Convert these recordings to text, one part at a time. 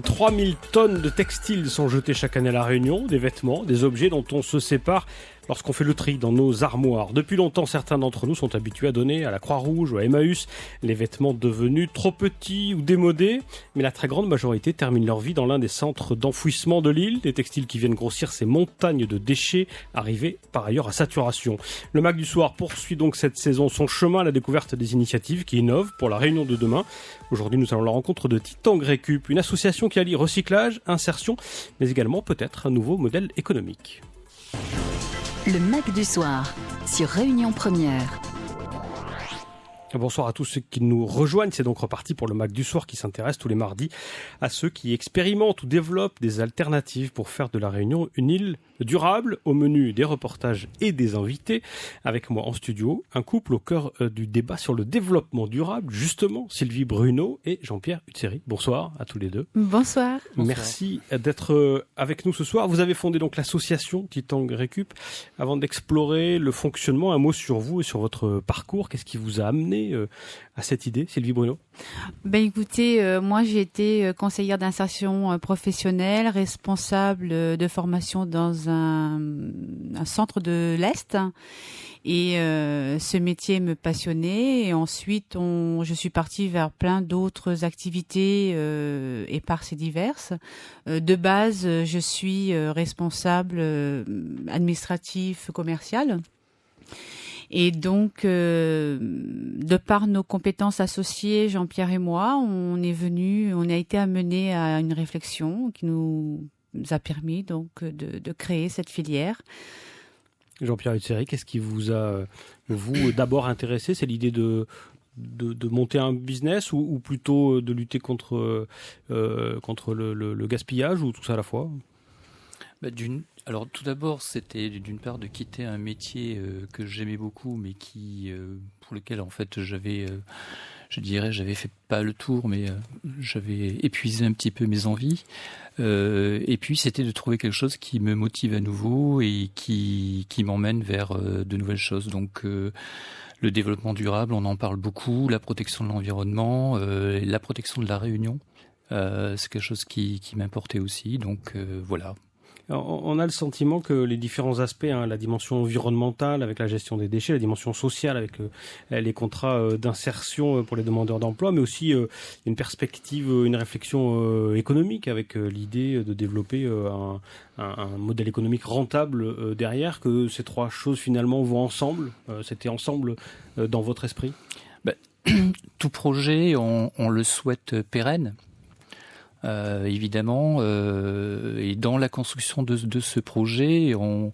3000 tonnes de textiles sont jetées chaque année à La Réunion, des vêtements, des objets dont on se sépare lorsqu'on fait le tri dans nos armoires. Depuis longtemps, certains d'entre nous sont habitués à donner à la Croix-Rouge ou à Emmaüs les vêtements devenus trop petits ou démodés, mais la très grande majorité termine leur vie dans l'un des centres d'enfouissement de l'île, des textiles qui viennent grossir ces montagnes de déchets arrivés par ailleurs à saturation. Le Mac du Soir poursuit donc cette saison son chemin à la découverte des initiatives qui innovent pour la Réunion de demain. Aujourd'hui, nous allons à la rencontre de Titang Récup, une association qui allie recyclage, insertion, mais également peut-être un nouveau modèle économique. Le Mac du Soir, sur Réunion Première. Bonsoir à tous ceux qui nous rejoignent. C'est donc reparti pour le Mac du Soir qui s'intéresse tous les mardis à ceux qui expérimentent ou développent des alternatives pour faire de la Réunion une île durable. Au menu des reportages et des invités. Avec moi en studio, un couple au cœur du débat sur le développement durable, justement, Sylvie Bruno et Jean-Pierre Utseri. Bonsoir à tous les deux. Bonsoir. Merci d'être avec nous ce soir. Vous avez fondé donc l'association Titang Récup. Avant d'explorer le fonctionnement, un mot sur vous et sur votre parcours. Qu'est-ce qui vous a amené à cette idée, Sylvie Bruno? Écoutez, moi j'ai été conseillère d'insertion professionnelle, responsable de formation dans un centre de l'Est. Et ce métier me passionnait. Et ensuite, je suis partie vers plein d'autres activités éparses et diverses. De base, je suis responsable administratif commercial. Et donc, de par nos compétences associées, Jean-Pierre et moi, on a été amenés à une réflexion qui nous a permis donc de créer cette filière. Jean-Pierre Utseri, qu'est-ce qui vous a, vous, d'abord intéressé? C'est l'idée de monter un business ou plutôt de lutter contre le gaspillage ou tout ça à la fois? Alors tout d'abord, c'était d'une part de quitter un métier que j'aimais beaucoup, mais pour lequel en fait j'avais fait pas le tour, mais j'avais épuisé un petit peu mes envies. Et puis c'était de trouver quelque chose qui me motive à nouveau et qui m'emmène vers de nouvelles choses. Donc le développement durable, on en parle beaucoup, la protection de l'environnement, la protection de la Réunion, c'est quelque chose qui m'importait aussi. Donc voilà. On a le sentiment que les différents aspects, la dimension environnementale avec la gestion des déchets, la dimension sociale avec les contrats d'insertion pour les demandeurs d'emploi, mais aussi une perspective, une réflexion économique avec l'idée de développer un modèle économique rentable derrière, que ces trois choses finalement vont ensemble. C'était ensemble dans votre esprit? Tout projet, on le souhaite pérenne. Évidemment, et dans la construction de ce projet, on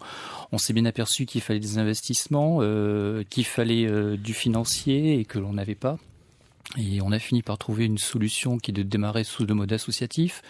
s'est bien aperçu qu'il fallait des investissements, qu'il fallait du financier et que l'on n'avait pas. Et on a fini par trouver une solution qui est de démarrer sous le mode associatif,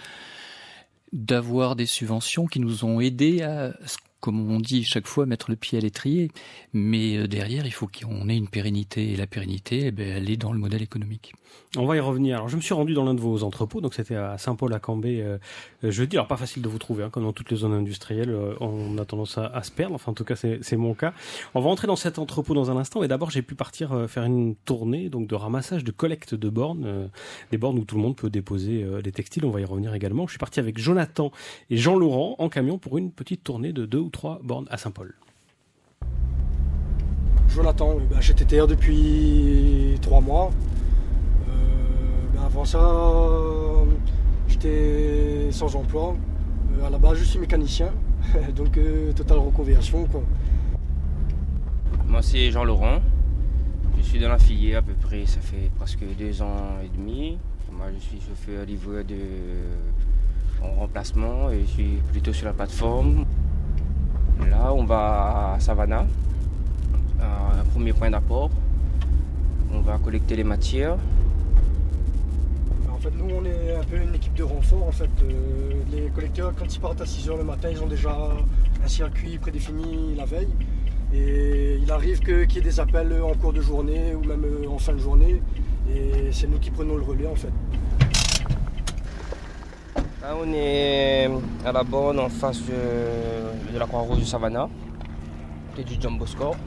d'avoir des subventions qui nous ont aidés à, comme on dit chaque fois, mettre le pied à l'étrier. Mais derrière, il faut qu'on ait une pérennité. Et la pérennité, elle est dans le modèle économique. On va y revenir. Alors, je me suis rendu dans l'un de vos entrepôts, donc c'était à Saint-Paul-à-Cambé jeudi. Alors, pas facile de vous trouver, comme dans toutes les zones industrielles, on a tendance à se perdre. Enfin, en tout cas, c'est mon cas. On va entrer dans cet entrepôt dans un instant. Et d'abord, j'ai pu partir faire une tournée donc de ramassage, de collecte de bornes, des bornes où tout le monde peut déposer des textiles. On va y revenir également. Je suis parti avec Jonathan et Jean-Laurent en camion pour une petite tournée de 2 ou 3 bornes à Saint-Paul. Jonathan, j'étais TR depuis 3 mois. Avant ça, j'étais sans emploi. À la base, je suis mécanicien, donc totale reconversion, quoi. Moi, c'est Jean-Laurent. Je suis dans la filière à peu près, ça fait presque 2 ans et demi. Moi, je suis chauffeur livreur en remplacement et je suis plutôt sur la plateforme. Là, on va à Savannah, un premier point d'apport. On va collecter les matières. En fait, nous, on est un peu une équipe de renfort. En fait, les collecteurs, quand ils partent à 6h le matin, ils ont déjà un circuit prédéfini la veille. Et il arrive qu'il y ait des appels en cours de journée ou même en fin de journée. Et c'est nous qui prenons le relais, en fait. Là, on est à la borne en face de la Croix-Rouge de Savannah, côté du Jumbo Score.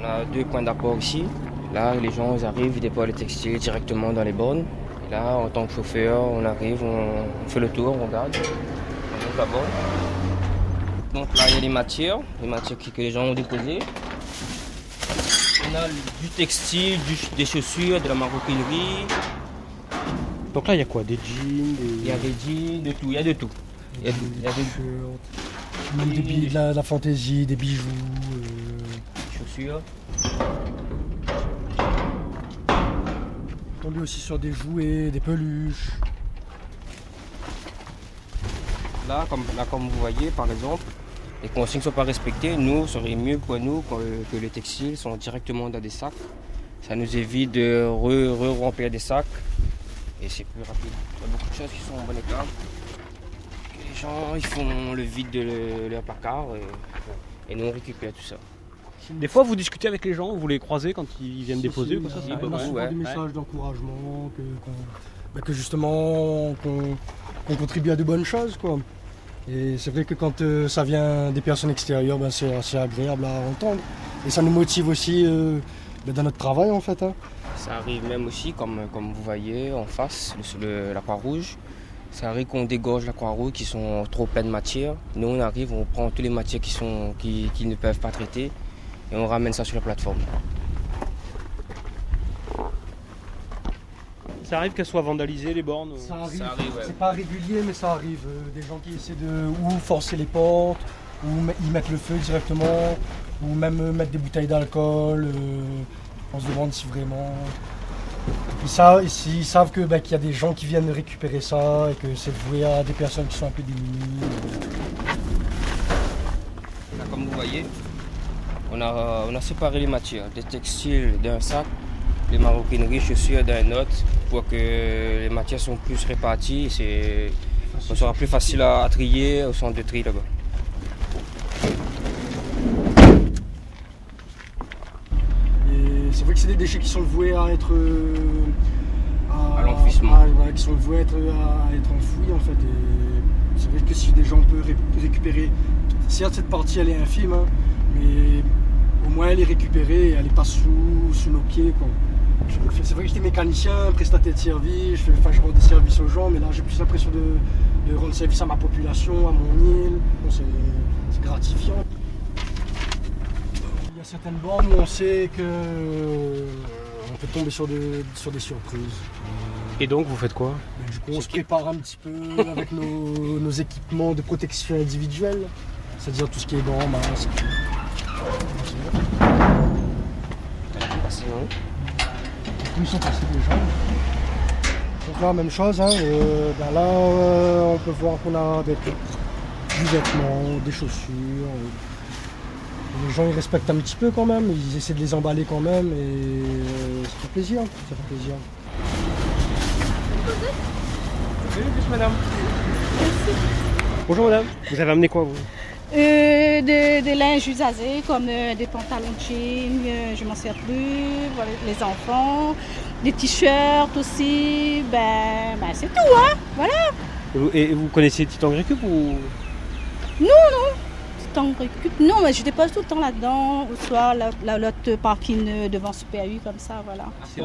On a 2 points d'apport ici. Là, les gens ils arrivent, ils déposent les textiles directement dans les bornes. Et Là, en tant que chauffeur, on arrive, on fait le tour, on regarde, on monte là-bas. Donc là, il y a les matières que les gens ont déposées. On a du textile, des chaussures, de la maroquinerie. Donc là, il y a quoi? Des jeans, Il y a des jeans, de tout, il y a de tout. Il y a des Même de la fantaisie, des bijoux. chaussures. Tombé aussi sur des jouets, des peluches. Là, comme vous voyez, par exemple, les consignes ne sont pas respectées. Nous, ce serait mieux pour nous que les textiles sont directement dans des sacs. Ça nous évite de remplir des sacs et c'est plus rapide. Il y a beaucoup de choses qui sont en bon état. Les gens, ils font le vide de leur placard et nous, on récupère tout ça. Des fois, vous discutez avec les gens, vous les croisez quand ils viennent déposer ou quoi, ça si, arrive? beaucoup, On a souvent ouais. des messages d'encouragement, que justement qu'on contribue à de bonnes choses, quoi. Et c'est vrai que quand ça vient des personnes extérieures, c'est assez agréable à entendre. Et ça nous motive aussi dans notre travail en fait. Ça arrive même aussi, comme vous voyez en face, la Croix-Rouge. Ça arrive qu'on dégorge la Croix-Rouge qui sont trop pleines de matière. Nous, on arrive, on prend toutes les matières qui ne peuvent pas traiter et on ramène ça sur la plateforme. Ça arrive qu'elles soient vandalisées, les bornes? Ça arrive, ouais. c'est pas régulier, mais ça arrive. Des gens qui essaient de ou forcer les portes, ou y mettre le feu directement, ou même mettre des bouteilles d'alcool. On se demande si vraiment. Ils savent qu'il y a des gens qui viennent récupérer ça et que c'est voué à des personnes qui sont un peu démunies. Là, comme vous voyez, on a séparé les matières, des textiles d'un sac, les maroquineries, chaussures d'un autre, pour que les matières sont plus réparties. Ça sera plus facile à trier au centre de tri là-bas. Et c'est vrai que c'est des déchets qui sont voués à être À l'enfouissement. Qui sont voués à être enfouis en fait. Et c'est vrai que si des gens peuvent récupérer, certes cette partie elle est infime, hein, mais au moins elle est récupérée et elle n'est pas sous nos pieds, quoi. C'est vrai que j'étais mécanicien, prestataire de service, je rends des services aux gens, mais là j'ai plus l'impression de rendre service à ma population, à mon île. Bon, c'est gratifiant. Il y a certaines bornes où on sait que on peut tomber sur des surprises. Et donc, vous faites quoi? Du coup, on se prépare un petit peu avec nos équipements de protection individuelle, c'est-à-dire tout ce qui est gants, masques. Ils sont passés déjà. Donc là, même chose. Hein, là, on peut voir qu'on a du vêtement, des chaussures. Les gens ils respectent un petit peu quand même. Ils essaient de les emballer quand même et ça fait plaisir. Ça fait plaisir. Madame. Bonjour madame, vous avez amené quoi vous? Des linges usagés comme des pantalons de jeans, je m'en sers plus, voilà, les enfants, des t-shirts aussi, c'est tout, hein, voilà. Et vous connaissez Titan Récup ou? Non, mais je dépose tout le temps là-dedans, ou soit l'autre parking devant Super U, comme ça, voilà. C'est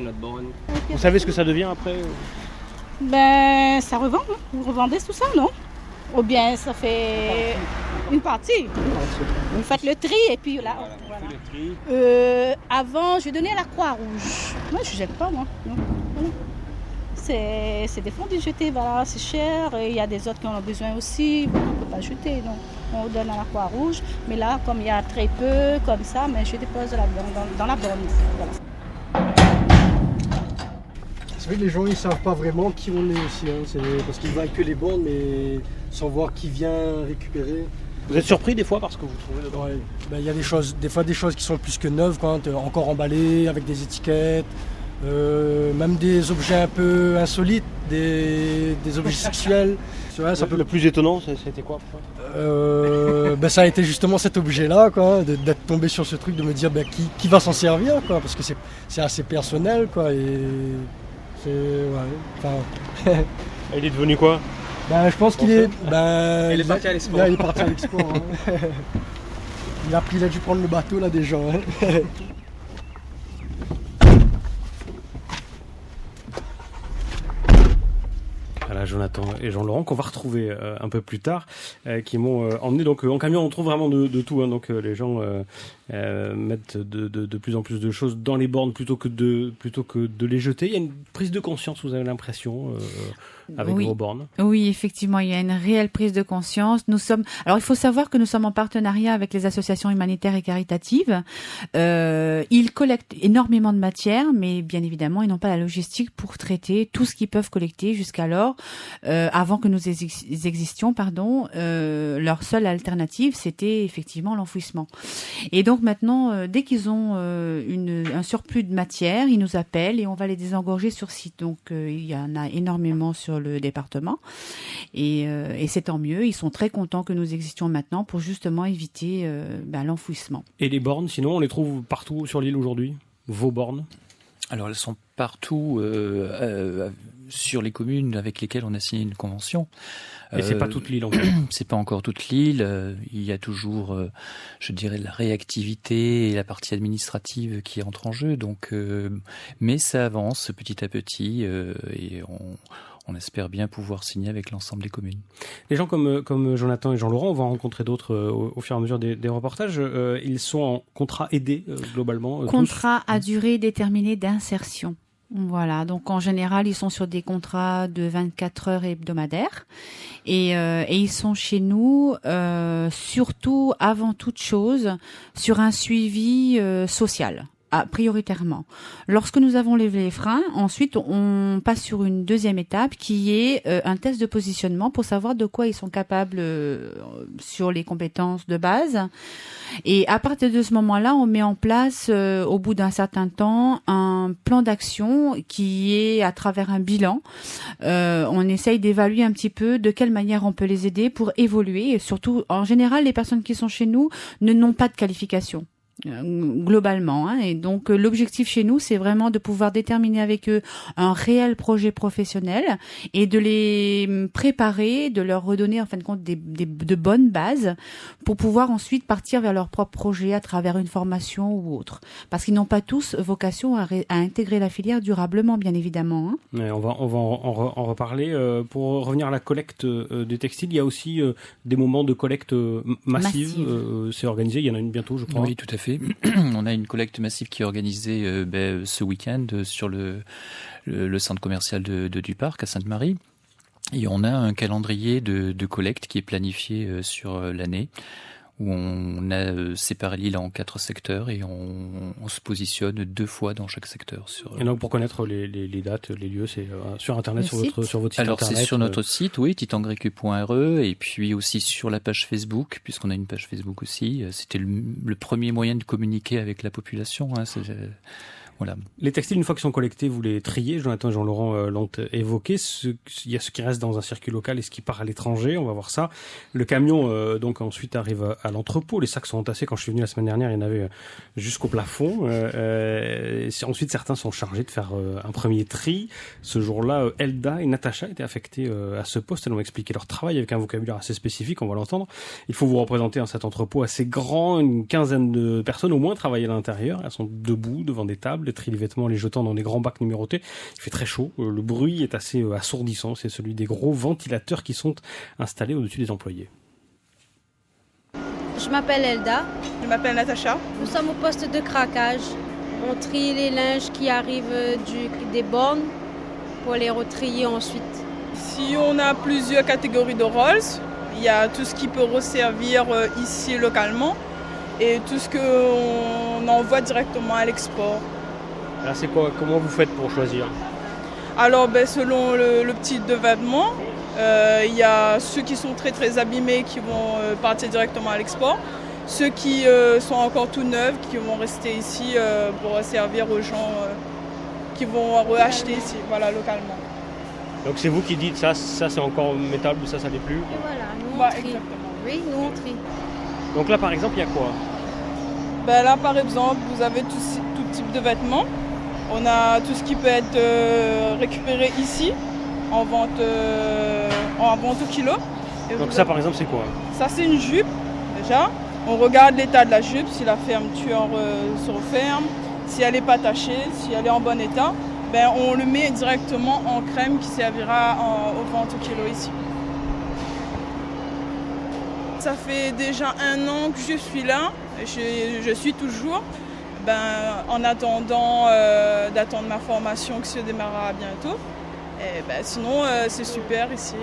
notre borne. Vous savez ce que ça devient après? Ça revend, hein. Vous revendez tout ça, non? Ou bien ça fait une partie. Vous faites le tri et puis là, voilà. Avant, je donnais à la Croix-Rouge. Moi, je ne jette pas, moi. Non. Voilà. C'est défendu de jeter, voilà, c'est cher. Et il y a des autres qui en ont besoin aussi. On ne peut pas jeter, donc on donne à la Croix-Rouge. Mais là, comme il y a très peu, comme ça, mais je dépose dans la borne. Voilà. C'est vrai que les gens ils savent pas vraiment qui on est aussi, hein. Parce qu'ils voient que les bornes mais sans voir qui vient récupérer. Vous êtes surpris des fois parce que vous trouvez dedans? Ouais. Il y a des fois des choses qui sont plus que neuves, quoi, encore emballées avec des étiquettes, même des objets un peu insolites, des objets sexuels. Ouais, ça peut... Le plus étonnant, c'était quoi? Ça a été justement cet objet-là, quoi, d'être tombé sur ce truc, de me dire qui va s'en servir, quoi, parce que c'est assez personnel, quoi, et Il est devenu quoi? Je pense qu'il est. Il est parti à l'export. Il est parti à l'export. Hein. Il a dû prendre le bateau là déjà. Hein. Jonathan et Jean-Laurent, qu'on va retrouver un peu plus tard, qui m'ont emmené. Donc en camion, on trouve vraiment de tout. Hein, donc les gens mettent de plus en plus de choses dans les bornes plutôt que de les jeter. Il y a une prise de conscience, vous avez l'impression, avec vos bornes? Oui, effectivement, il y a une réelle prise de conscience. Alors il faut savoir que nous sommes en partenariat avec les associations humanitaires et caritatives. Ils collectent énormément de matière, mais bien évidemment, ils n'ont pas la logistique pour traiter tout ce qu'ils peuvent collecter jusqu'alors. Avant que nous existions, leur seule alternative, c'était effectivement l'enfouissement. Et donc maintenant, dès qu'ils ont un surplus de matière, ils nous appellent et on va les désengorger sur site. Donc il y en a énormément sur le département et c'est tant mieux. Ils sont très contents que nous existions maintenant pour justement éviter l'enfouissement. Et les bornes, sinon, on les trouve partout sur l'île aujourd'hui? Vos bornes? Alors elles sont partout sur les communes avec lesquelles on a signé une convention. Et c'est pas toute l'île en fait. C'est pas encore toute l'île. Il y a toujours, je dirais, la réactivité et la partie administrative qui entre en jeu. Donc, mais ça avance petit à petit et on espère bien pouvoir signer avec l'ensemble des communes. Les gens comme Jonathan et Jean-Laurent, on va en rencontrer d'autres au fur et à mesure des reportages. Ils sont en contrat aidé globalement. Contrat à durée déterminée d'insertion. Voilà, donc en général, ils sont sur des contrats de 24 heures hebdomadaires et ils sont chez nous surtout, avant toute chose, sur un suivi social. Prioritairement. Lorsque nous avons levé les freins, ensuite on passe sur une deuxième étape qui est un test de positionnement pour savoir de quoi ils sont capables sur les compétences de base. Et à partir de ce moment-là, on met en place, au bout d'un certain temps, un plan d'action qui est à travers un bilan. On essaye d'évaluer un petit peu de quelle manière on peut les aider pour évoluer. Et surtout, en général, les personnes qui sont chez nous n'ont pas de qualification. Globalement, hein. Et donc l'objectif chez nous, c'est vraiment de pouvoir déterminer avec eux un réel projet professionnel et de les préparer, de leur redonner en fin de compte de bonnes bases pour pouvoir ensuite partir vers leur propre projet à travers une formation ou autre, parce qu'ils n'ont pas tous vocation à intégrer la filière durablement, bien évidemment, hein. Ouais, on va en reparler. Pour revenir à la collecte des textiles, il y a aussi des moments de collecte massive. C'est organisé, il y en a une bientôt, je crois. Oui, tout à fait. On a une collecte massive qui est organisée ce week-end sur le centre commercial du Parc à Sainte-Marie. Et on a un calendrier de collecte qui est planifié sur l'année, où on a séparé l'île en 4 secteurs et on se positionne 2 fois dans chaque secteur. Et donc pour connaître les dates, les lieux, c'est sur Internet, sur votre site Alors Internet. c'est sur notre site, oui, titangrecu.re, et puis aussi sur la page Facebook, puisqu'on a une page Facebook aussi. C'était le premier moyen de communiquer avec la population. Hein, voilà. Les textiles, une fois qu'ils sont collectés, vous les triez. Jonathan et Jean-Laurent l'ont évoqué. Il y a ce qui reste dans un circuit local et ce qui part à l'étranger. On va voir ça. Le camion, donc, ensuite arrive à l'entrepôt. Les sacs sont entassés. Quand je suis venu la semaine dernière, il y en avait jusqu'au plafond. Ensuite, certains sont chargés de faire un premier tri. Ce jour-là, Elda et Natacha étaient affectées à ce poste. Elles ont expliqué leur travail avec un vocabulaire assez spécifique. On va l'entendre. Il faut vous représenter cet entrepôt assez grand. Une quinzaine de personnes au moins travaillent à l'intérieur. Elles sont debout devant des tables, trient les vêtements, les jetant dans des grands bacs numérotés. Il fait très chaud. Le bruit est assez assourdissant. C'est celui des gros ventilateurs qui sont installés au-dessus des employés. Je m'appelle Elda. Je m'appelle Natacha. Nous sommes au poste de craquage. On trie les linges qui arrivent des bornes pour les retrier ensuite. Ici, on a plusieurs catégories de rolls. Il y a tout ce qui peut resservir ici localement et tout ce qu'on envoie directement à l'export. Là, c'est quoi? Comment vous faites pour choisir? Alors, selon le type de vêtements, il y a ceux qui sont très très abîmés qui vont partir directement à l'export. Ceux qui sont encore tout neufs, qui vont rester ici pour servir aux gens qui vont reacheter ici, voilà, localement. Donc c'est vous qui dites ça c'est encore métal ou ça l'est plus? Et voilà, nous on trie. Exactement. Oui, nous on trie. Donc là par exemple il y a quoi? Là par exemple vous avez tout type de vêtements. On a tout ce qui peut être récupéré ici en vente au kilo. Et donc ça par exemple c'est quoi? Ça c'est une jupe déjà. On regarde l'état de la jupe, si la fermeture se referme, si elle n'est pas tachée, si elle est en bon état. on le met directement en crème qui servira aux ventes au kilo ici. Ça fait déjà 1 an que je suis là, je suis toujours. En attendant d'attendre ma formation qui se démarrera bientôt. Et sinon, c'est super ici.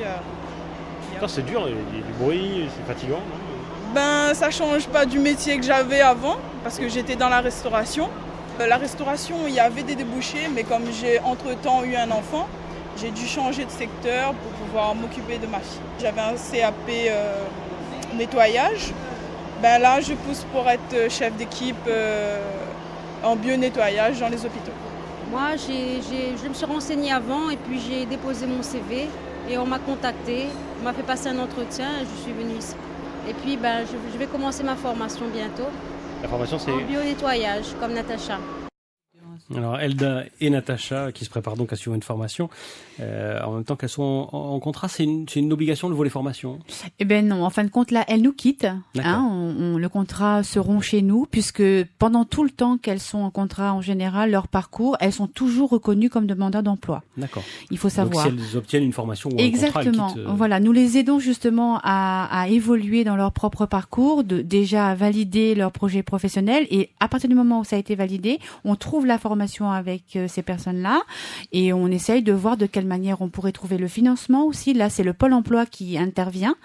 C'est dur, il y a du bruit, c'est fatigant, non? Ça change pas du métier que j'avais avant, parce que j'étais dans la restauration. La restauration, il y avait des débouchés, mais comme j'ai entre-temps eu un enfant, j'ai dû changer de secteur pour pouvoir m'occuper de ma fille. J'avais un CAP nettoyage. Là, je pousse pour être chef d'équipe en bio-nettoyage dans les hôpitaux. Moi, je me suis renseignée avant et puis j'ai déposé mon CV et on m'a contacté, on m'a fait passer un entretien et je suis venue ici. Et puis, je vais commencer ma formation bientôt. La formation, c'est en bio-nettoyage, comme Natacha. Alors, Elda et Natacha, qui se préparent donc à suivre une formation, en même temps qu'elles sont en contrat, c'est une obligation le volet formation? Eh bien non, en fin de compte, là, elles nous quittent. Le contrat seront chez nous, puisque pendant tout le temps qu'elles sont en contrat, en général, leur parcours, elles sont toujours reconnues comme demandeurs d'emploi. D'accord. Il faut savoir. Donc si elles obtiennent une formation ou exactement. un contrat, elles quittent, Voilà, nous les aidons justement à évoluer dans leur propre parcours, déjà à valider leur projet professionnel, et à partir du moment où ça a été validé, on trouve la formation avec ces personnes-là et on essaye de voir de quelle manière on pourrait trouver le financement aussi. Là, c'est le Pôle emploi qui intervient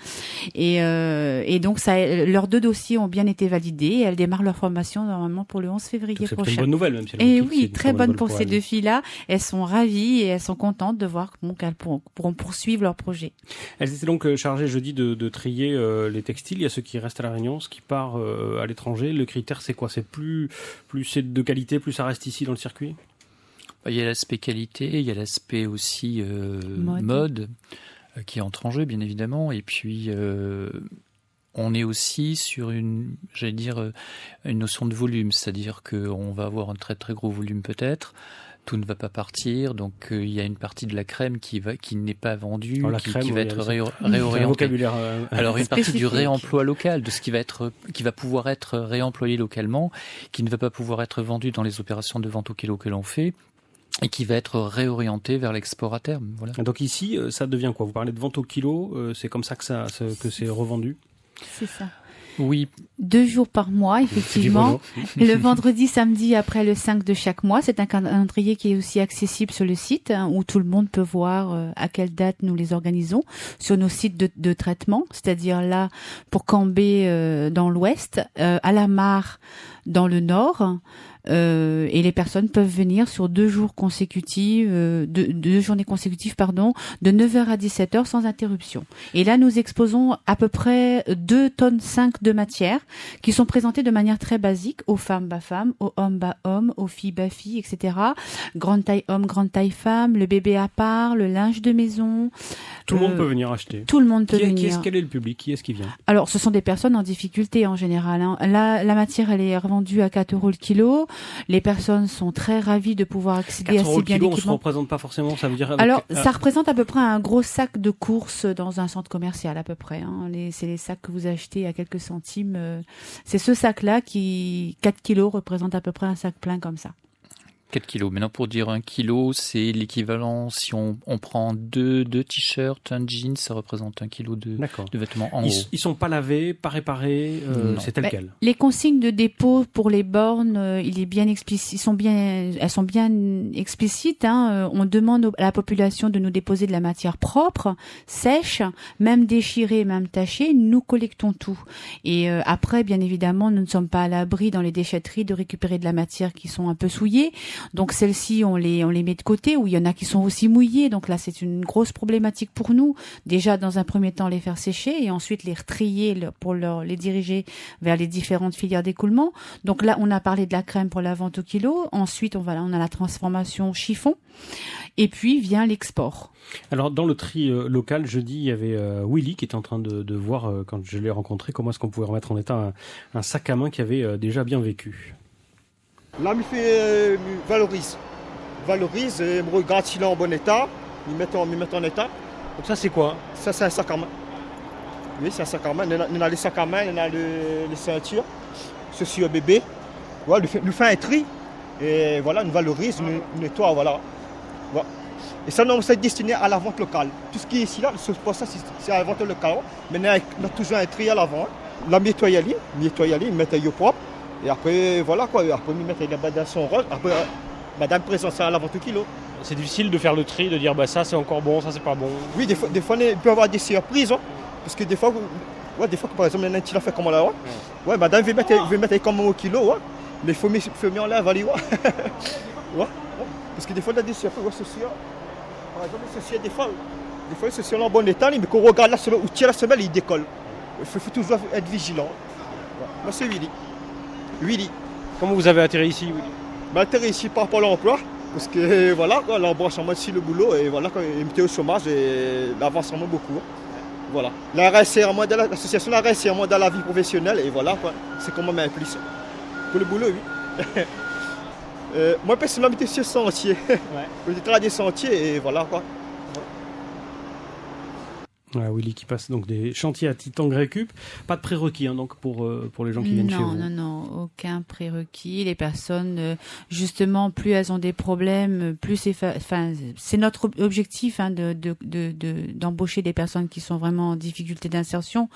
et donc leurs 2 dossiers ont bien été validés et elles démarrent leur formation normalement pour le 11 février prochain. C'est une bonne nouvelle même si et oui, très bonne pour ces 2 filles-là. Elles sont ravies et elles sont contentes de voir qu'elles pourront poursuivre leur projet. Elles étaient donc chargées jeudi de trier les textiles. Il y a ceux qui restent à La Réunion, ce qui part à l'étranger. Le critère, c'est quoi? C'est plus c'est de qualité, plus ça reste ici dans le circuit? Il y a l'aspect qualité, il y a l'aspect aussi mode qui entre en jeu, bien évidemment. Et puis, on est aussi sur une notion de volume. C'est-à-dire qu'on va avoir un très très gros volume peut-être. Tout ne va pas partir, donc il y a une partie de la crème qui n'est pas vendue, qui va être réorientée. Alors une partie du réemploi local, de ce qui va pouvoir être réemployé localement, qui ne va pas pouvoir être vendu dans les opérations de vente au kilo que l'on fait, et qui va être réorienté vers l'export à terme. Voilà. Donc ici, ça devient quoi? Vous parlez de vente au kilo, c'est comme ça que c'est revendu? C'est ça. Oui. 2 jours par mois, effectivement. Le vendredi, samedi, après le 5 de chaque mois. C'est un calendrier qui est aussi accessible sur le site, où tout le monde peut voir à quelle date nous les organisons sur nos sites de traitement. C'est-à-dire là, pour Cambé dans l'ouest, à la Mare dans le nord, et les personnes peuvent venir sur 2 jours consécutifs, 2 journées consécutives, de 9h à 17h sans interruption. Et là, nous exposons à peu près 2,5 tonnes de matière qui sont présentées de manière très basique aux femmes bas femmes, aux hommes bas hommes, aux filles bas filles, etc. Grande taille homme, grande taille femme, le bébé à part, le linge de maison. Tout le monde peut venir acheter. Tout le monde peut venir. Quel est le public? Qui est-ce qui vient? Alors, ce sont des personnes en difficulté en général. Là, la matière, elle est revendue à 4 € le kilo. Les personnes sont très ravies de pouvoir accéder à ces biens d'équipement. On se représente pas forcément, ça veut dire... ça représente à peu près un gros sac de courses dans un centre commercial à peu près. C'est les sacs que vous achetez à quelques centimes. C'est ce sac-là qui, 4 kilos, représente à peu près un sac plein comme ça. 4 kilos. Maintenant, pour dire 1 kilo, c'est l'équivalent, si on prend 2 t-shirts, un jean, ça représente 1 kilo de vêtements en gros. Ils sont pas lavés, pas réparés, c'est tel quel. Les consignes de dépôt pour les bornes, il est bien explicite, elles sont bien explicites. On demande à la population de nous déposer de la matière propre, sèche, même déchirée, même tachée. Nous collectons tout. Et après, bien évidemment, nous ne sommes pas à l'abri dans les déchetteries de récupérer de la matière qui sont un peu souillées. Donc celles-ci, on les met de côté, où il y en a qui sont aussi mouillées. Donc là, c'est une grosse problématique pour nous. Déjà, dans un premier temps, les faire sécher et ensuite les retrier pour les diriger vers les différentes filières d'écoulement. Donc là, on a parlé de la crème pour la vente au kilo. Ensuite, on a la transformation chiffon. Et puis vient l'export. Alors, dans le tri local, jeudi, il y avait Willy qui était en train de voir, quand je l'ai rencontré, comment est-ce qu'on pouvait remettre en état un sac à main qui avait déjà bien vécu. Là, il fait valorise, il me regarde s'il est en bon état, il met en état. Donc ça, c'est quoi? Ça, c'est un sac à main. Oui, c'est un sac à main. On a les sacs à main, on a les ceintures. Ceci au bébé. Voilà, nous fait un tri. Et voilà, nous valorise, nous nettoie, voilà. Voilà. Et ça, non, c'est destiné à la vente locale. Tout ce qui est ici, là, pour ça, c'est à la vente locale. Maintenant, on a toujours un tri à l'avant. La nettoyer, ils mettent un propre. Et après, voilà quoi. Après, ils mettent les badanes sont roses. Après, madame présente ça à la vente au kilo. C'est difficile de faire le tri, de dire bah ça c'est encore bon, ça c'est pas bon. Oui, des fois, il peut y avoir des surprises. Hein, parce que des fois, par exemple, un petit fait comme là. Ouais, madame veut mettre comme au kilo. Ouais, mais il faut mettre en lèvre, allez. Ouais. Parce que des fois, il y a des surprises. Par exemple, ceci, des fois, ceci est en bon état, mais quand on regarde la semelle, ou tire la semelle, il décolle. Il faut toujours être vigilant. Ouais. Moi, c'est Willy. Comment vous avez atterri ici, Willy? Atterri ici par rapport à l'emploi. Parce que voilà, l'embauchement ici le boulot, et voilà, quand il était au chômage, et l'avancement beaucoup. Voilà. La réinsertion, l'association la réinsertion dans la vie professionnelle, et voilà, quoi. C'est comment même plus. Pour le boulot, oui. Moi, personnellement, j'étais sur sentier. J'étais là des sentiers, et voilà, quoi. Voilà, Willy qui passe donc des chantiers à Titan Grécup. Pas de prérequis hein, donc pour les gens qui viennent chez vous. Non, aucun prérequis. Les personnes, justement, plus elles ont des problèmes, plus c'est notre objectif hein, d'embaucher des personnes qui sont vraiment en difficulté d'insertion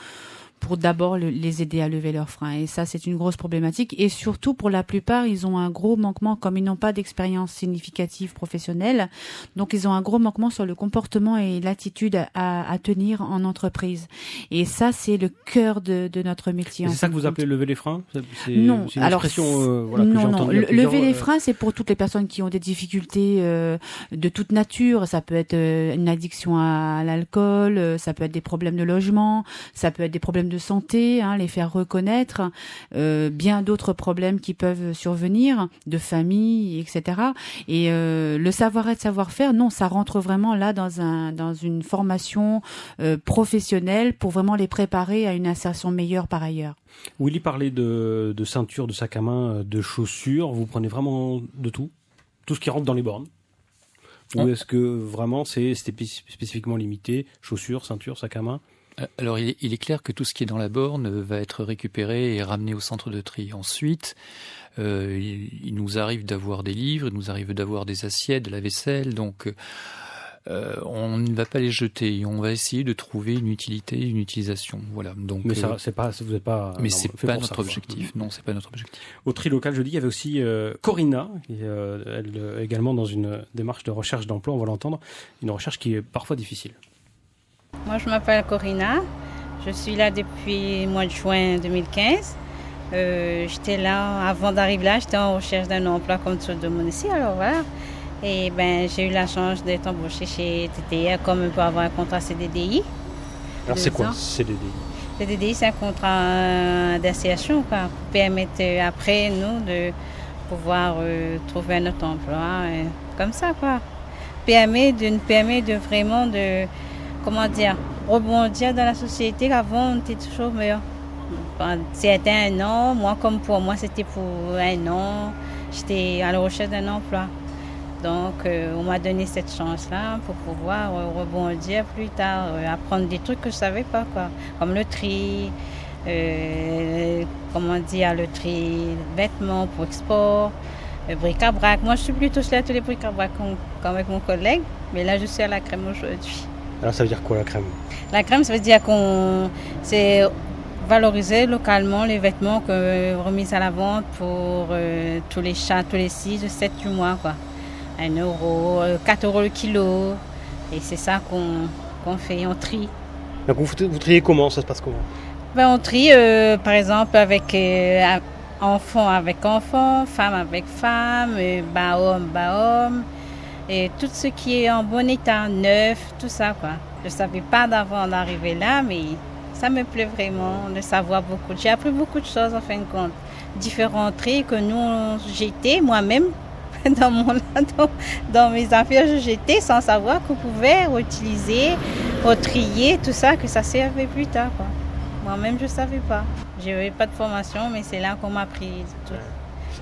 pour d'abord les aider à lever leurs freins. Et ça, c'est une grosse problématique. Et surtout, pour la plupart, ils ont un gros manquement, comme ils n'ont pas d'expérience significative professionnelle. Donc, ils ont un gros manquement sur le comportement et l'attitude à tenir en entreprise. Et ça, c'est le cœur de notre métier. C'est ça que vous appelez lever les freins? Non. C'est une expression que j'ai entendue. Lever les freins, c'est pour toutes les personnes qui ont des difficultés de toute nature. Ça peut être une addiction à l'alcool, ça peut être des problèmes de logement, ça peut être des problèmes de santé, hein, les faire reconnaître, bien d'autres problèmes qui peuvent survenir, de famille, etc. Et le savoir-être, savoir-faire, non, ça rentre vraiment là dans une formation professionnelle pour vraiment les préparer à une insertion meilleure par ailleurs. Willy parlait de ceinture, de sac à main, de chaussures. Vous prenez vraiment de tout ce qui rentre dans les bornes? Ou est-ce que vraiment c'est spécifiquement limité, chaussures, ceinture, sac à main? Alors, il est clair que tout ce qui est dans la borne va être récupéré et ramené au centre de tri. Ensuite, il nous arrive d'avoir des livres, il nous arrive d'avoir des assiettes, de la vaisselle, donc on ne va pas les jeter. On va essayer de trouver une utilité, une utilisation. Voilà. Donc, mais ça, vous n'êtes pas. Mais c'est pas notre objectif. Non, c'est pas notre objectif. Au tri local, je dis, il y avait aussi Corinna, qui elle également dans une démarche de recherche d'emploi. On va l'entendre, une recherche qui est parfois difficile. Moi, je m'appelle Corinna. Je suis là depuis le mois de juin 2015. J'étais là, avant d'arriver là, j'étais en recherche d'un emploi comme tout le monde ici. Alors voilà. Et j'ai eu la chance d'être embauchée chez TTR comme on peut avoir un contrat CDDI. Alors c'est quoi CDDI? CDDI, c'est un contrat d'insertion qui permet après nous de pouvoir trouver un autre emploi. Comme ça, quoi. Permet de vraiment de... Comment dire, rebondir dans la société. Avant, on était toujours meilleur. C'était un an, moi comme pour moi, c'était pour un an. J'étais à la recherche d'un emploi. Donc, on m'a donné cette chance-là pour pouvoir rebondir plus tard, apprendre des trucs que je ne savais pas, quoi. Comme le tri, le tri vêtements pour export, bric-à-brac. Moi, je suis plutôt sur tous les bric-à-brac avec mon collègue, mais là, je suis à la crème aujourd'hui. Alors ça veut dire quoi la crème? La crème, ça veut dire c'est valoriser localement les vêtements remis à la vente pour tous les 6, 7 du mois, quoi. 1 €, 4 € le kilo. Et c'est ça qu'on fait, on trie. Donc vous triez comment? Ça se passe comment? On trie par exemple avec enfants avec enfants, femmes avec femmes, homme. Et tout ce qui est en bon état, neuf, tout ça, quoi. Je ne savais pas d'avant d'arriver là, mais ça me plaît vraiment de savoir beaucoup. J'ai appris beaucoup de choses, en fin de compte. Différents traits que nous, j'étais moi-même, dans mes affaires, j'étais sans savoir qu'on pouvait utiliser, trier, tout ça, que ça servait plus tard, quoi. Moi-même, je ne savais pas. Je n'avais pas de formation, mais c'est là qu'on m'a appris tout.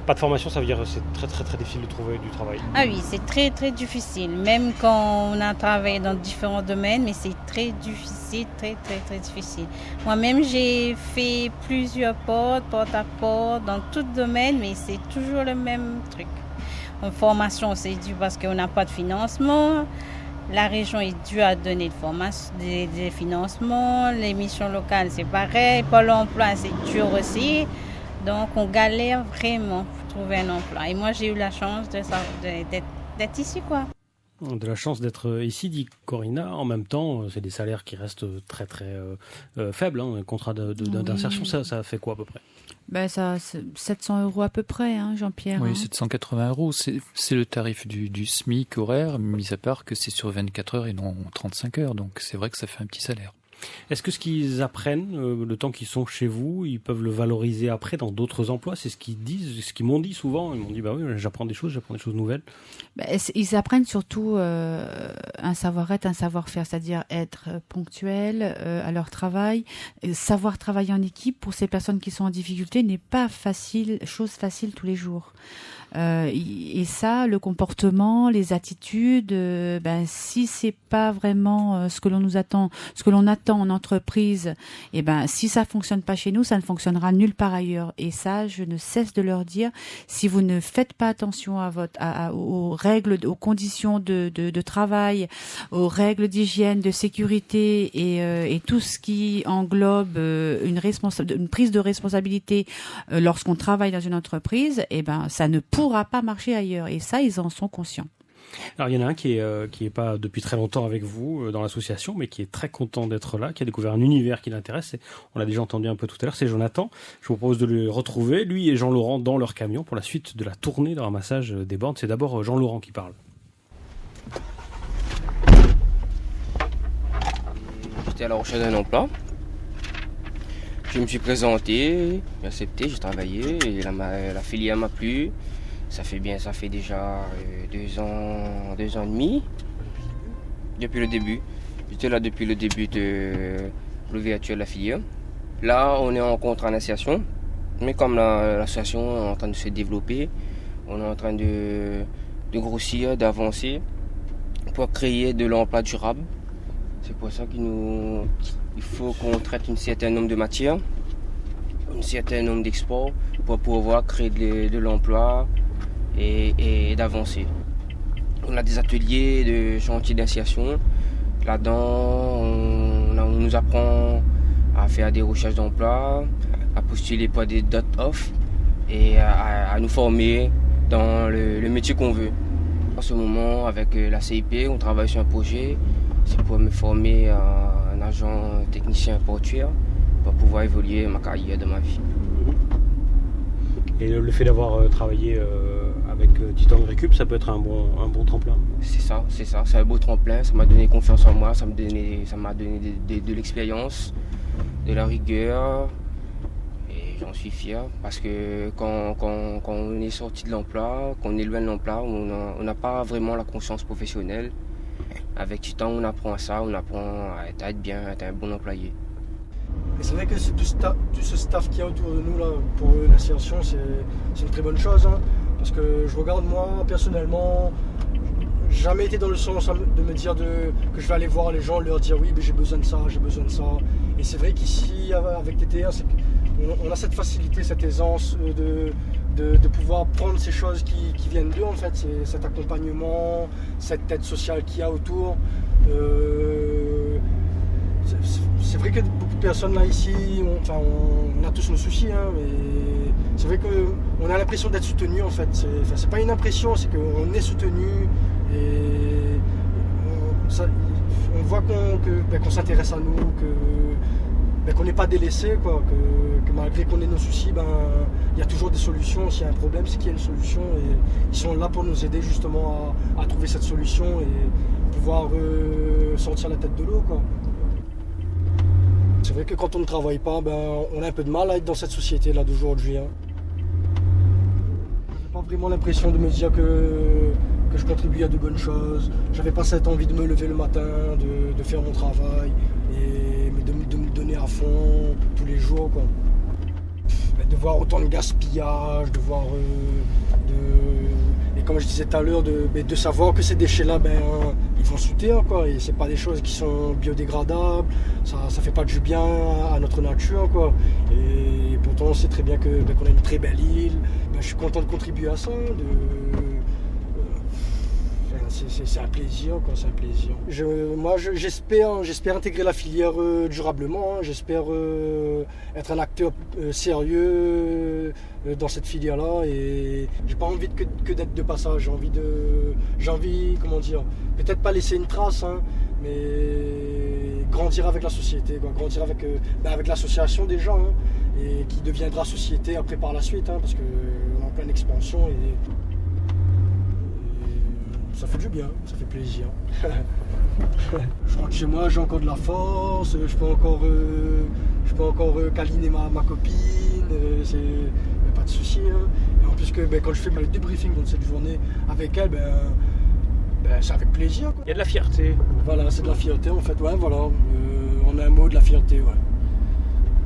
Pas de formation, ça veut dire que c'est très très très difficile de trouver du travail. Ah oui, c'est très très difficile. Même quand on a travaillé dans différents domaines, mais c'est très difficile, très très très difficile. Moi-même, j'ai fait plusieurs porte à porte, dans tout domaine, mais c'est toujours le même truc. En formation, c'est dû parce qu'on n'a pas de financement. La région est due à donner des financements. Les missions locales, c'est pareil. Pôle emploi, c'est dur aussi. Donc, on galère vraiment pour trouver un emploi. Et moi, j'ai eu la chance d'être ici, quoi. De la chance d'être ici, dit Corinna. En même temps, c'est des salaires qui restent très très faibles. Un contrat d'insertion, ça fait quoi à peu près? Ça, 700 € à peu près, hein, Jean-Pierre. Oui, hein. 780 €. C'est le tarif du SMIC horaire, mis à part que c'est sur 24 heures et non 35 heures. Donc c'est vrai que ça fait un petit salaire. Est-ce que ce qu'ils apprennent, le temps qu'ils sont chez vous, ils peuvent le valoriser après dans d'autres emplois? C'est ce qu'ils disent, ce qu'ils m'ont dit souvent. Ils m'ont dit, oui, j'apprends des choses nouvelles. Ils apprennent surtout un savoir-être, un savoir-faire, c'est-à-dire être ponctuel à leur travail. Savoir travailler en équipe pour ces personnes qui sont en difficulté n'est pas chose facile tous les jours. Et ça, le comportement, les attitudes, si c'est pas vraiment ce que l'on nous attend, ce que l'on attend en entreprise, si ça fonctionne pas chez nous, ça ne fonctionnera nulle part ailleurs. Et ça, je ne cesse de leur dire, si vous ne faites pas attention aux règles, aux conditions de travail, aux règles d'hygiène, de sécurité et tout ce qui englobe une prise de responsabilité lorsqu'on travaille dans une entreprise, ça ne pourra pas marcher ailleurs. Et ça, ils en sont conscients. Alors, il y en a un qui est pas depuis très longtemps avec vous dans l'association, mais qui est très content d'être là, qui a découvert un univers qui l'intéresse. On l'a déjà entendu un peu tout à l'heure, c'est Jonathan. Je vous propose de le retrouver, lui et Jean-Laurent, dans leur camion pour la suite de la tournée de ramassage des bornes. C'est d'abord Jean-Laurent qui parle. J'étais à la recherche d'un emploi. Je me suis présenté, j'ai accepté, j'ai travaillé et la filière m'a plu. Ça fait déjà 2 ans et demi. Depuis le début. J'étais là depuis le début de l'ouverture de la filière. Là, on est en contrat d'insertion. Mais comme l'association est en train de se développer, on est en train de grossir, d'avancer pour créer de l'emploi durable. C'est pour ça il faut qu'on traite un certain nombre de matières, un certain nombre d'exports pour pouvoir créer de l'emploi et d'avancer. On a des ateliers de chantier d'insertion. Là-dedans, on nous apprend à faire des recherches d'emploi, à postuler pour des dot off et à nous former dans le métier qu'on veut. En ce moment, avec la CIP, on travaille sur un projet. C'est pour me former un agent technicien portuaire pour pouvoir évoluer ma carrière de ma vie. Et le fait d'avoir travaillé avec Titan Récup, ça peut être un bon tremplin. C'est ça, c'est un beau tremplin, ça m'a donné confiance en moi, ça m'a donné de l'expérience, de la rigueur, et j'en suis fier parce que quand on est sorti de l'emploi, quand on est loin de l'emploi, on n'a pas vraiment la conscience professionnelle. Avec Titan, on apprend à ça, on apprend à être bien, à être un bon employé. Et c'est vrai que tout ce staff qu'il y a autour de nous là, pour l'insertion, c'est une très bonne chose. Hein, parce que je regarde moi, personnellement, jamais été dans le sens de me dire que je vais aller voir les gens, leur dire oui, mais j'ai besoin de ça. Et c'est vrai qu'ici, avec TTA, on a cette facilité, cette aisance de pouvoir prendre ces choses qui viennent d'eux, en fait. C'est cet accompagnement, cette aide sociale qu'il y a autour. C'est vrai que beaucoup de personnes là ici, on a tous nos soucis, hein, mais c'est vrai qu'on a l'impression d'être soutenu en fait. C'est pas une impression, c'est qu'on est soutenu et on voit qu'on s'intéresse à nous, qu'on n'est pas délaissé, quoi, que malgré qu'on ait nos soucis, il y a toujours des solutions. S'il y a un problème, c'est qu'il y a une solution et ils sont là pour nous aider justement à trouver cette solution et pouvoir sortir la tête de l'eau, quoi. C'est vrai que quand on ne travaille pas, on a un peu de mal à être dans cette société-là d'aujourd'hui. Hein. J'ai pas vraiment l'impression de me dire que je contribue à de bonnes choses. J'avais pas cette envie de me lever le matin, de faire mon travail et de me donner à fond tous les jours, quoi. De voir autant de gaspillage, de voir et comme je disais tout à l'heure, de savoir que ces déchets-là, ils vont se taire, quoi. Et c'est pas des choses qui sont biodégradables, ça fait pas du bien à notre nature, quoi. Et pourtant on sait très bien qu'on a une très belle île. Je suis content de contribuer à ça, c'est un plaisir, quoi, c'est un plaisir. J'espère intégrer la filière durablement, hein. J'espère être un acteur sérieux dans cette filière-là, et j'ai pas envie que d'être de passage. J'ai envie, comment dire, peut-être pas laisser une trace, hein, mais grandir avec la société, quoi, grandir avec l'association déjà, hein, et qui deviendra société après par la suite, hein, parce qu'on est en pleine expansion et ça fait du bien, ça fait plaisir. Je crois que chez moi j'ai encore de la force, je peux encore câliner ma copine, pas de souci, hein. Et en plus que quand je fais le débriefing dans cette journée avec elle, c'est avec plaisir, quoi. Il y a de la fierté. Voilà, c'est de la fierté en fait, ouais, voilà. On a un mot, de la fierté, ouais.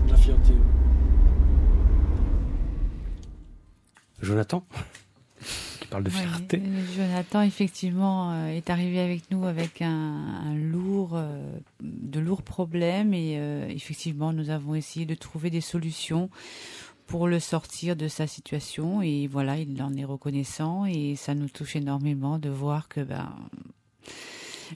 De la fierté. Jonathan qui parle de fierté. Oui, Jonathan, effectivement, est arrivé avec nous avec de lourds problèmes et effectivement, nous avons essayé de trouver des solutions pour le sortir de sa situation et voilà, il en est reconnaissant et ça nous touche énormément de voir que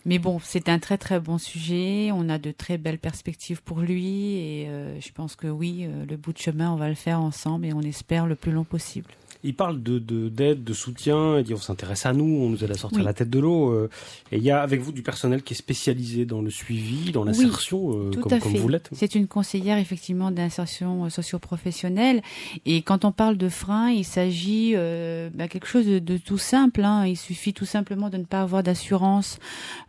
mais bon, c'est un très très bon sujet, on a de très belles perspectives pour lui et je pense que oui, le bout de chemin, on va le faire ensemble et on espère le plus long possible. Il parle d'aide, de soutien, il dit on s'intéresse à nous, on nous aide à sortir la tête de l'eau. Et il y a avec vous du personnel qui est spécialisé dans le suivi, dans l'insertion, comme vous l'êtes. C'est une conseillère effectivement d'insertion socio-professionnelle. Et quand on parle de frein, il s'agit quelque chose de tout simple, hein. Il suffit tout simplement de ne pas avoir d'assurance,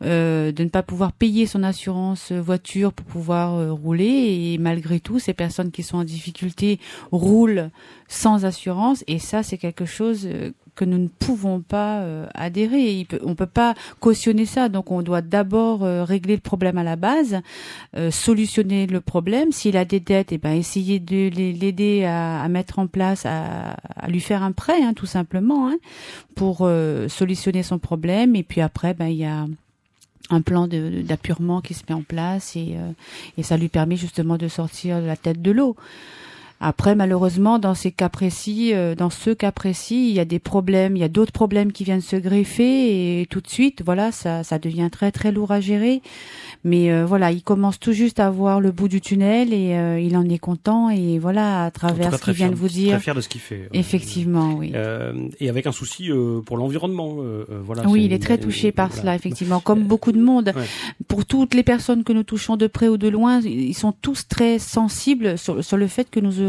de ne pas pouvoir payer son assurance voiture pour pouvoir rouler. Et malgré tout, ces personnes qui sont en difficulté roulent sans assurance et ça c'est quelque chose que nous ne pouvons pas adhérer. On peut pas cautionner ça, donc on doit d'abord régler le problème à la base, solutionner le problème. S'il a des dettes, essayer de l'aider à mettre en place, à lui faire un prêt, hein, tout simplement, hein, pour solutionner son problème. Et puis après, il y a un plan d'appurement qui se met en place et ça lui permet justement de sortir la tête de l'eau. Après, malheureusement, dans ce cas précis, il y a des problèmes, il y a d'autres problèmes qui viennent se greffer et tout de suite, voilà, ça devient très très lourd à gérer. Mais voilà, il commence tout juste à voir le bout du tunnel et il en est content et voilà, à travers ce qu'il vient de vous dire. Très fier de ce qu'il fait. Effectivement, oui. Et avec un souci pour l'environnement, voilà. Oui, il est très touché par cela, effectivement, comme beaucoup de monde. Ouais. Pour toutes les personnes que nous touchons de près ou de loin, ils sont tous très sensibles sur le fait que nous œuvrons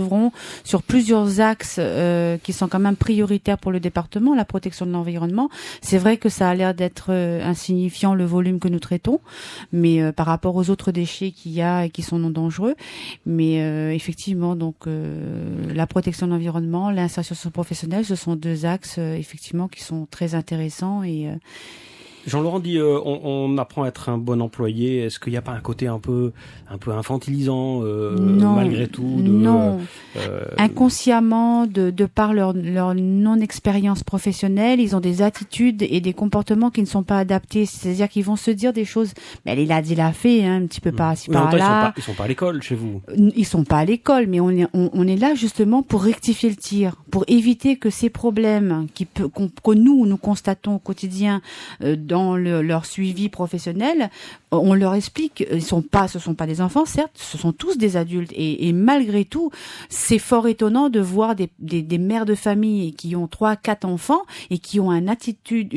sur plusieurs axes qui sont quand même prioritaires pour le département, la protection de l'environnement. C'est vrai que ça a l'air d'être insignifiant le volume que nous traitons, mais par rapport aux autres déchets qu'il y a et qui sont non dangereux. Mais effectivement, donc la protection de l'environnement, l'insertion professionnelle, ce sont deux axes effectivement qui sont très intéressants et Jean-Laurent dit on apprend à être un bon employé. Est-ce qu'il n'y a pas un côté un peu infantilisant malgré tout Non. Inconsciemment, de par leur non-expérience professionnelle, ils ont des attitudes et des comportements qui ne sont pas adaptés. C'est-à-dire qu'ils vont se dire des choses. Mais elle l'a fait, hein, un petit peu par-ci par-là. Ils sont pas à l'école chez vous. Ils sont pas à l'école, mais on est là justement pour rectifier le tir, pour éviter que ces problèmes que nous constatons au quotidien dans leur suivi professionnel, on leur explique, ce sont pas des enfants, certes, ce sont tous des adultes et malgré tout, c'est fort étonnant de voir des mères de famille qui ont 3-4 enfants et qui ont une attitude,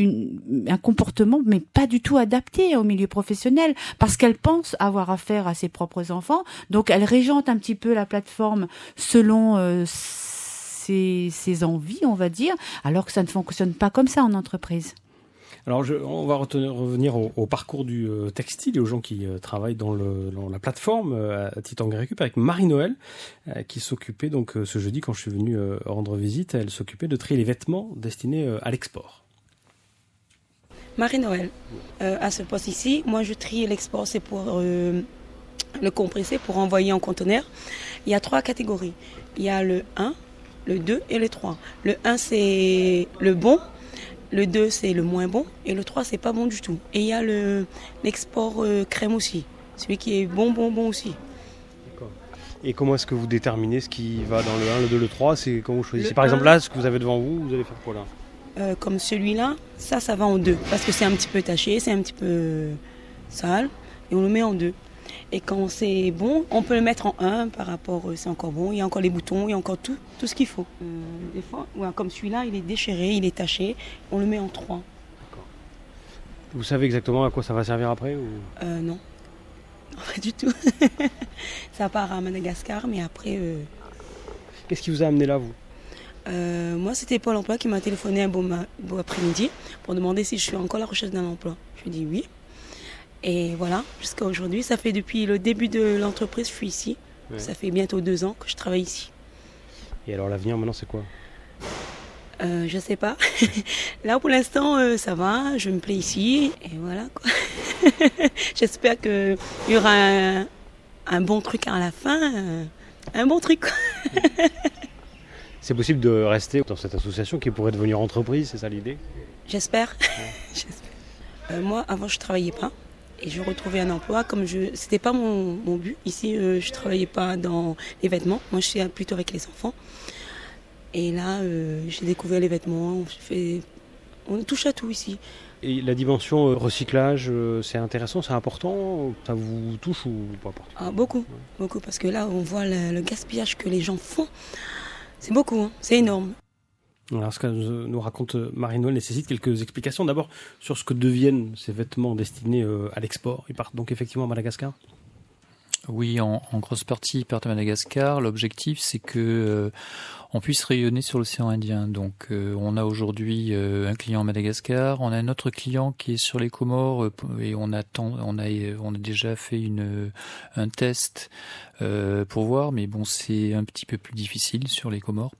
un comportement mais pas du tout adapté au milieu professionnel parce qu'elles pensent avoir affaire à ses propres enfants, donc elles régentent un petit peu la plateforme selon ses envies, on va dire, alors que ça ne fonctionne pas comme ça en entreprise. Alors, on va revenir au parcours du textile et aux gens qui travaillent dans la plateforme à Titanguay Récup avec Marie-Noël qui s'occupait donc ce jeudi quand je suis venu rendre visite, elle s'occupait de trier les vêtements destinés à l'export. Marie-Noël, à ce poste ici, moi je trie l'export, c'est pour le compresser, pour envoyer en conteneur. Il y a 3 catégories. Il y a le 1, le 2 et le 3. Le 1 c'est le bon. Le 2, c'est le moins bon. Et le 3, c'est pas bon du tout. Et il y a l'export crème aussi. Celui qui est bon aussi. D'accord. Et comment est-ce que vous déterminez ce qui va dans le 1, le 2, le 3 ? C'est quand vous choisissez. Par exemple, là, ce que vous avez devant vous, vous allez faire quoi là ? Comme celui-là, ça va en 2 parce que c'est un petit peu taché, c'est un petit peu sale et on le met en 2. Et quand c'est bon, on peut le mettre en 1 par rapport, c'est encore bon, il y a encore les boutons, il y a encore tout ce qu'il faut. Des fois, comme celui-là, il est déchiré, il est taché, on le met en 3. D'accord. Vous savez exactement à quoi ça va servir après ou... Non, pas du tout. Ça part à Madagascar, mais après... Qu'est-ce qui vous a amené là, vous ? Moi, c'était Pôle emploi qui m'a téléphoné un beau après-midi pour demander si je suis encore à la recherche d'un emploi. Je lui ai dit oui. Et voilà, jusqu'à aujourd'hui, ça fait depuis le début de l'entreprise, je suis ici. Ouais. Ça fait bientôt 2 ans que je travaille ici. Et alors l'avenir maintenant, c'est quoi ? Je sais pas. Là, pour l'instant, ça va, je me plais ici. Et voilà, quoi. J'espère qu'il y aura un bon truc à la fin. Un bon truc, quoi. C'est possible de rester dans cette association qui pourrait devenir entreprise, c'est ça l'idée ? J'espère. Ouais. J'espère. Moi, avant, je ne travaillais pas. Et je retrouvais un emploi. C'était pas mon but. Ici, je ne travaillais pas dans les vêtements. Moi, je suis plutôt avec les enfants. Et là, j'ai découvert les vêtements. On touche à tout ici. Et la dimension recyclage, c'est intéressant, c'est important ? Ça vous touche ou pas ? Beaucoup, beaucoup. Parce que là, on voit le gaspillage que les gens font. C'est beaucoup, hein, c'est énorme. Alors, ce que nous raconte Marie-Noëlle nécessite quelques explications. D'abord, sur ce que deviennent ces vêtements destinés à l'export. Ils partent donc effectivement à Madagascar ? Oui, en grosse partie, ils partent à Madagascar. L'objectif, c'est que on puisse rayonner sur l'océan Indien. Donc, on a aujourd'hui un client à Madagascar, on a un autre client qui est sur les Comores et on a déjà fait un test pour voir, mais bon, c'est un petit peu plus difficile sur les Comores.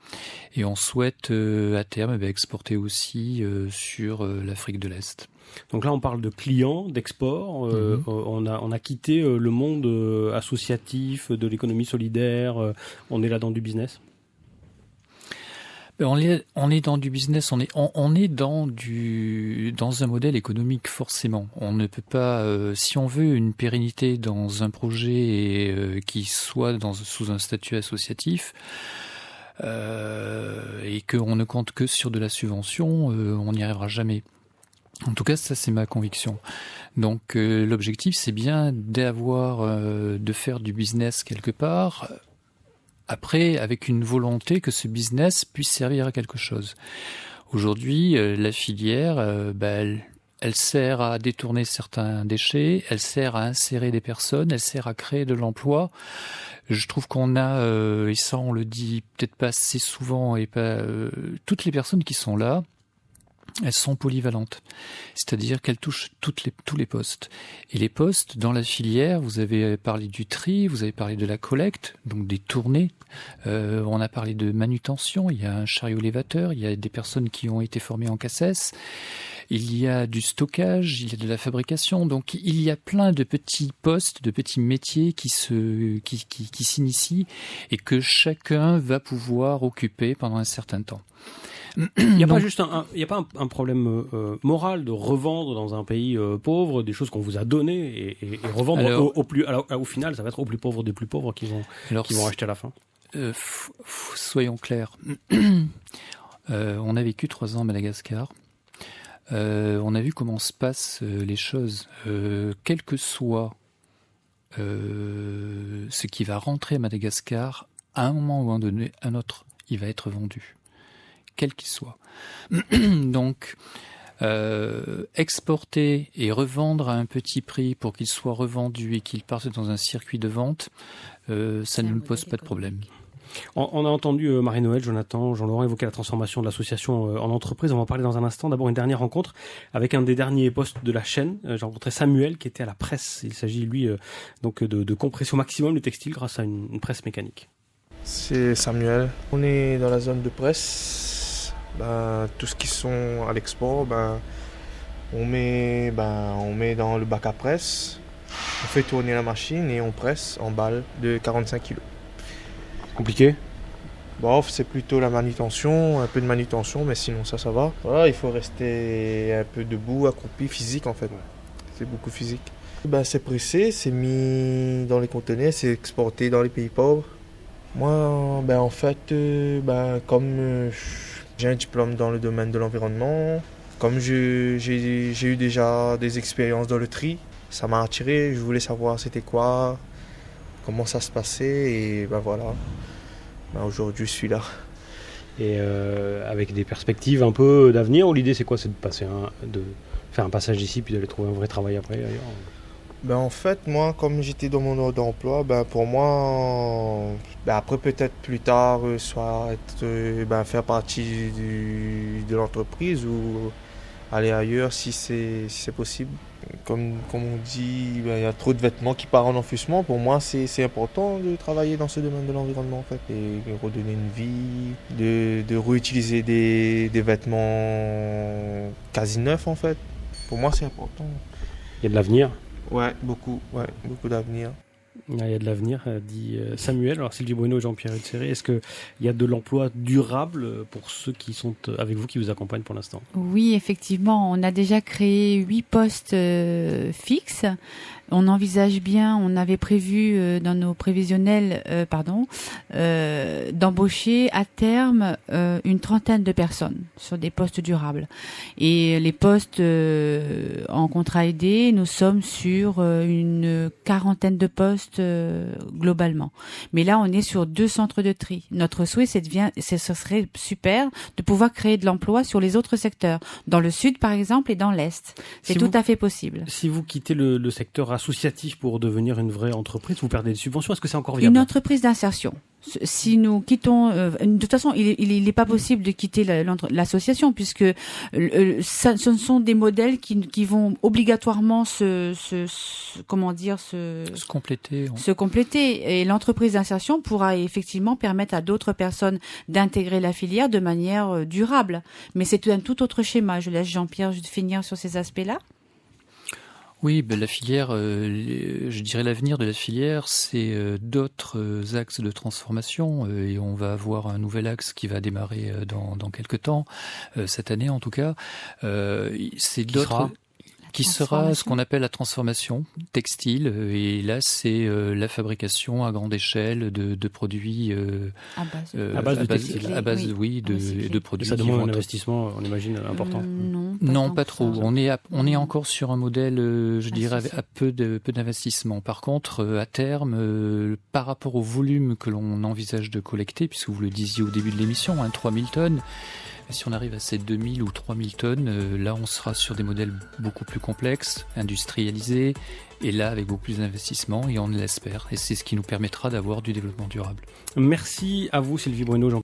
Et on souhaite à terme exporter aussi sur l'Afrique de l'Est. Donc là, on parle de clients, d'export. On a quitté le monde associatif, de l'économie solidaire. On est là dans du business. On est dans du business. On est dans un modèle économique forcément. On ne peut pas, si on veut une pérennité dans un projet qui soit sous un statut associatif. Et qu'on ne compte que sur de la subvention, on n'y arrivera jamais. En tout cas, ça c'est ma conviction. Donc l'objectif c'est bien de faire du business quelque part, après avec une volonté que ce business puisse servir à quelque chose. Aujourd'hui, la filière, elle sert à détourner certains déchets, elle sert à insérer des personnes, elle sert à créer de l'emploi. Je trouve qu'on a, et ça on le dit peut-être pas assez souvent, et pas toutes les personnes qui sont là, elles sont polyvalentes, c'est-à-dire qu'elles touchent tous les postes. Et les postes dans la filière, vous avez parlé du tri, vous avez parlé de la collecte, donc des tournées, on a parlé de manutention, il y a un chariot élévateur, il y a des personnes qui ont été formées en CACES, il y a du stockage, il y a de la fabrication, donc il y a plein de petits postes, de petits métiers qui s'initient et que chacun va pouvoir occuper pendant un certain temps. Il n'y a pas un problème moral de revendre dans un pays pauvre des choses qu'on vous a données et revendre au final, ça va être aux plus pauvres des plus pauvres qui vont acheter à la fin. Soyons clairs. On a vécu 3 ans à Madagascar. On a vu comment se passent les choses. Quel que soit ce qui va rentrer à Madagascar, à un moment ou à un autre, il va être vendu. Quel qu'il soit. Donc, exporter et revendre à un petit prix pour qu'il soit revendu et qu'il parte dans un circuit de vente, ça ne nous pose pas de problème. On a entendu Marie-Noëlle, Jonathan, Jean-Laurent évoquer la transformation de l'association en entreprise. On va en parler dans un instant. D'abord, une dernière rencontre avec un des derniers postes de la chaîne. J'ai rencontré Samuel qui était à la presse. Il s'agit, lui, donc de compresser au maximum le textile grâce à une presse mécanique. C'est Samuel. On est dans la zone de presse. Tout ce qui sont à l'export, on met dans le bac à presse, on fait tourner la machine et on presse en balles de 45 kg. Compliqué ? C'est plutôt la manutention, un peu de manutention, mais sinon ça va. Voilà, il faut rester un peu debout, accroupi, physique en fait. C'est beaucoup physique. C'est pressé, c'est mis dans les conteneurs, c'est exporté dans les pays pauvres. Moi, en fait, comme J'ai un diplôme dans le domaine de l'environnement. Comme j'ai eu déjà des expériences dans le tri, ça m'a attiré. Je voulais savoir c'était quoi, comment ça se passait et ben voilà. Ben aujourd'hui je suis là. Et avec des perspectives un peu d'avenir, ou l'idée c'est quoi? C'est de faire un passage ici puis d'aller trouver un vrai travail après ailleurs? Ben en fait, moi, comme j'étais dans mon ordre d'emploi, ben pour moi, ben après peut-être plus tard, soit faire partie de l'entreprise ou aller ailleurs si c'est possible. Comme on dit, ben, y a trop de vêtements qui partent en enfouissement. Pour moi, c'est important de travailler dans ce domaine de l'environnement en fait, et redonner une vie, de réutiliser des vêtements quasi neufs en fait. Pour moi, c'est important. Il y a de l'avenir? Ouais, beaucoup d'avenir. Il y a de l'avenir, dit Samuel. Alors Sylvie Bruno et Jean-Pierre Hutzeret, est-ce qu'il y a de l'emploi durable pour ceux qui sont avec vous, qui vous accompagnent pour l'instant? Oui, effectivement, on a déjà créé 8 postes fixes. On envisage bien, on avait prévu dans nos prévisionnels, d'embaucher à terme une trentaine de personnes sur des postes durables. Et les postes en contrat aidé, nous sommes sur une quarantaine de postes globalement. Mais là, on est sur 2 centres de tri. Notre souhait, ce serait super de pouvoir créer de l'emploi sur les autres secteurs, dans le sud par exemple et dans l'est. C'est tout à fait possible. Si vous quittez le secteur associatif pour devenir une vraie entreprise, vous perdez des subventions. Est-ce que c'est encore viable? Une entreprise d'insertion. Si nous quittons, de toute façon, il n'est pas possible de quitter l'association puisque ce sont des modèles qui vont obligatoirement se compléter. Et l'entreprise d'insertion pourra effectivement permettre à d'autres personnes d'intégrer la filière de manière durable. Mais c'est un tout autre schéma. Je laisse Jean-Pierre finir sur ces aspects-là. Oui, la filière, je dirais l'avenir de la filière, c'est d'autres axes de transformation et on va avoir un nouvel axe qui va démarrer dans quelques temps, cette année en tout cas. C'est d'autres... Qui sera ce qu'on appelle la transformation textile. Et là, c'est la fabrication à grande échelle de produits à base de produits. Ça demande un investissement, on imagine, important. Non, pas trop. On est encore sur un modèle, je dirais, à peu d'investissement. Par contre, à terme, par rapport au volume que l'on envisage de collecter, puisque vous le disiez au début de l'émission, 3000 tonnes, si on arrive à ces 2000 ou 3000 tonnes, là on sera sur des modèles beaucoup plus complexes, industrialisés, et là avec beaucoup plus d'investissement, et on l'espère. Et c'est ce qui nous permettra d'avoir du développement durable. Merci à vous Sylvie Bruno, Jean